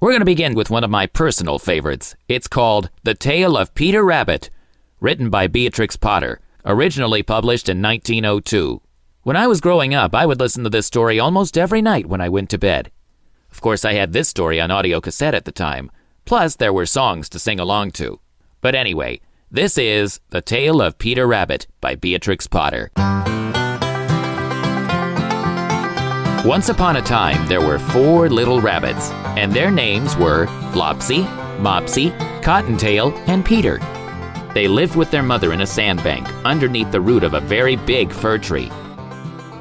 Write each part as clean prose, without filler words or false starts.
We're going to begin with one of my personal favorites. It's called The Tale of Peter Rabbit, written by Beatrix Potter, originally published in 1902. When I was growing up, I would listen to this story almost every night when I went to bed. Of course, I had this story on audio cassette at the time, plus there were songs to sing along to. But anyway, this is The Tale of Peter Rabbit by Beatrix Potter. Once upon a time, there were 4 little rabbits, and their names were Flopsy, Mopsy, Cottontail, and Peter. They lived with their mother in a sandbank underneath the root of a very big fir tree.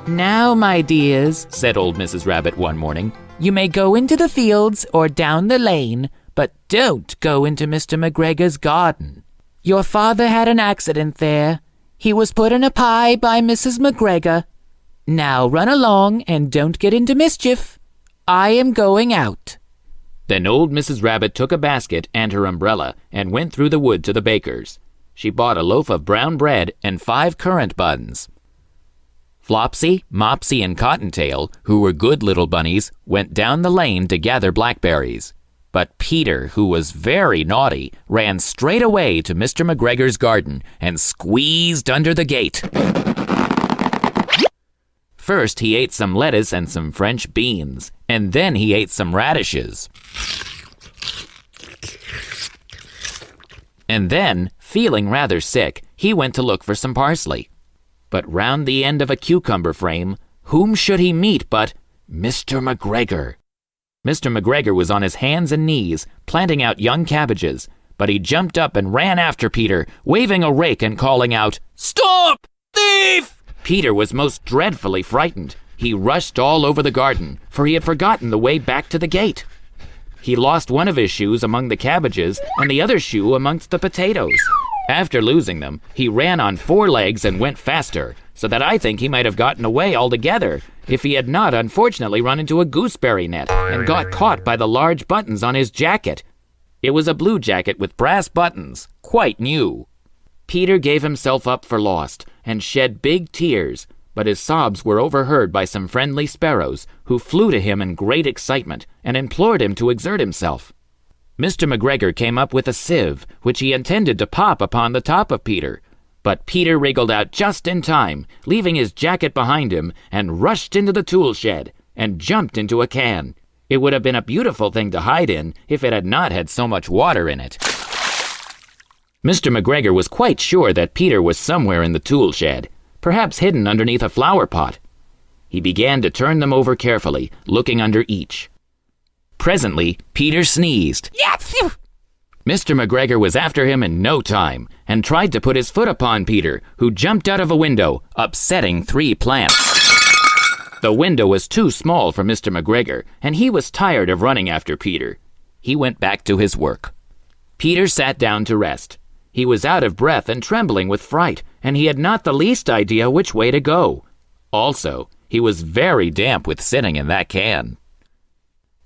"Now, my dears," said old Mrs. Rabbit one morning, "you may go into the fields or down the lane, but don't go into Mr. McGregor's garden. Your father had an accident there. He was put in a pie by Mrs. McGregor. Now run along and don't get into mischief. I am going out." Then old Mrs. Rabbit took a basket and her umbrella and went through the wood to the baker's. She bought a loaf of brown bread and 5 currant buns. Flopsy, Mopsy, and Cottontail, who were good little bunnies, went down the lane to gather blackberries. But Peter, who was very naughty, ran straight away to Mr. McGregor's garden and squeezed under the gate. First, he ate some lettuce and some French beans, and then he ate some radishes. And then, feeling rather sick, he went to look for some parsley. But round the end of a cucumber frame, whom should he meet but Mr. McGregor? Mr. McGregor was on his hands and knees, planting out young cabbages, but he jumped up and ran after Peter, waving a rake and calling out, "Stop! Thief!" Peter was most dreadfully frightened. He rushed all over the garden, for he had forgotten the way back to the gate. He lost one of his shoes among the cabbages and the other shoe amongst the potatoes. After losing them, he ran on 4 legs and went faster, so that I think he might have gotten away altogether if he had not unfortunately run into a gooseberry net and got caught by the large buttons on his jacket. It was a blue jacket with brass buttons, quite new. Peter gave himself up for lost and shed big tears, but his sobs were overheard by some friendly sparrows who flew to him in great excitement and implored him to exert himself. Mr. McGregor came up with a sieve, which he intended to pop upon the top of Peter, but Peter wriggled out just in time, leaving his jacket behind him, and rushed into the tool shed and jumped into a can. It would have been a beautiful thing to hide in if it had not had so much water in it. Mr. McGregor was quite sure that Peter was somewhere in the tool shed, perhaps hidden underneath a flower pot. He began to turn them over carefully, looking under each. Presently, Peter sneezed. Mr. McGregor was after him in no time, and tried to put his foot upon Peter, who jumped out of a window, upsetting 3 plants. The window was too small for Mr. McGregor, and he was tired of running after Peter. He went back to his work. Peter sat down to rest. He was out of breath and trembling with fright, and he had not the least idea which way to go. Also, he was very damp with sitting in that can.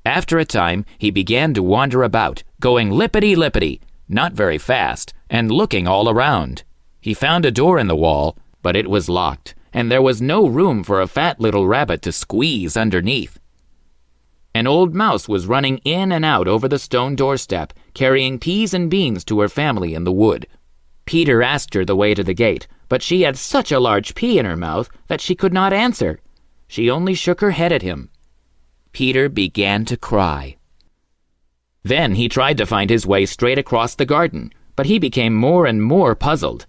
After a time, he began to wander about, going lippity-lippity, not very fast, and looking all around. He found a door in the wall, but it was locked, and there was no room for a fat little rabbit to squeeze underneath. An old mouse was running in and out over the stone doorstep, carrying peas and beans to her family in the wood. Peter asked her the way to the gate, but she had such a large pea in her mouth that she could not answer. She only shook her head at him. Peter began to cry. Then he tried to find his way straight across the garden, but he became more and more puzzled.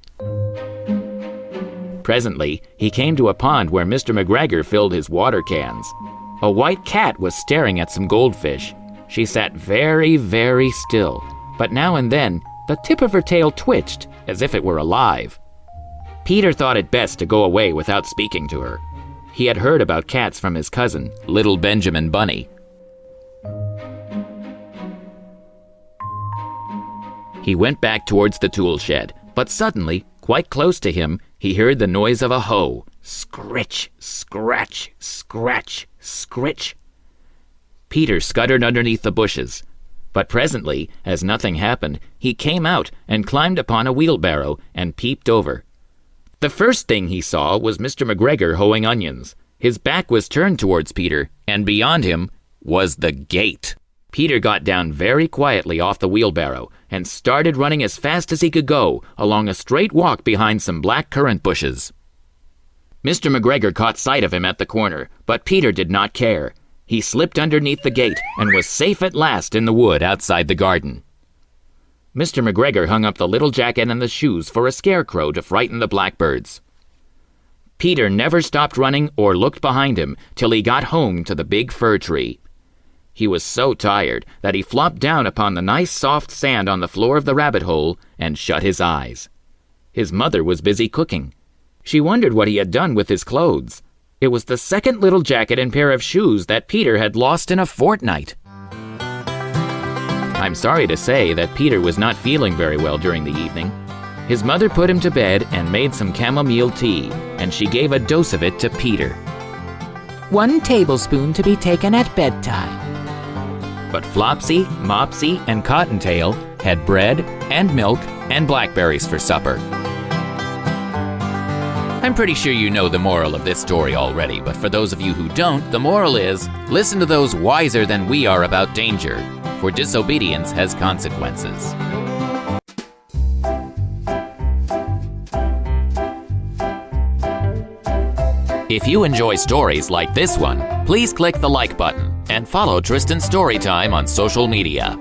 Presently, he came to a pond where Mr. McGregor filled his water cans. A white cat was staring at some goldfish. She sat very, very still, but now and then the tip of her tail twitched as if it were alive. Peter thought it best to go away without speaking to her. He had heard about cats from his cousin, little Benjamin Bunny. He went back towards the tool shed, but suddenly, quite close to him, he heard the noise of a hoe. Scritch, scratch, scratch, scritch. Peter scuttered underneath the bushes, but presently, as nothing happened, he came out and climbed upon a wheelbarrow and peeped over. The first thing he saw was Mr. McGregor hoeing onions. His back was turned towards Peter, and beyond him was the gate. Peter got down very quietly off the wheelbarrow and started running as fast as he could go along a straight walk behind some black currant bushes. Mr. McGregor caught sight of him at the corner, but Peter did not care. He slipped underneath the gate and was safe at last in the wood outside the garden. Mr. McGregor hung up the little jacket and the shoes for a scarecrow to frighten the blackbirds. Peter never stopped running or looked behind him till he got home to the big fir tree. He was so tired that he flopped down upon the nice soft sand on the floor of the rabbit hole and shut his eyes. His mother was busy cooking. She wondered what he had done with his clothes. It was the second little jacket and pair of shoes that Peter had lost in a fortnight. I'm sorry to say that Peter was not feeling very well during the evening. His mother put him to bed and made some chamomile tea, and she gave a dose of it to Peter. 1 tablespoon to be taken at bedtime. But Flopsy, Mopsy, and Cottontail had bread and milk and blackberries for supper. I'm pretty sure you know the moral of this story already, but for those of you who don't, the moral is, listen to those wiser than we are about danger, for disobedience has consequences. If you enjoy stories like this one, please click the like button and follow Tristan Storytime on social media.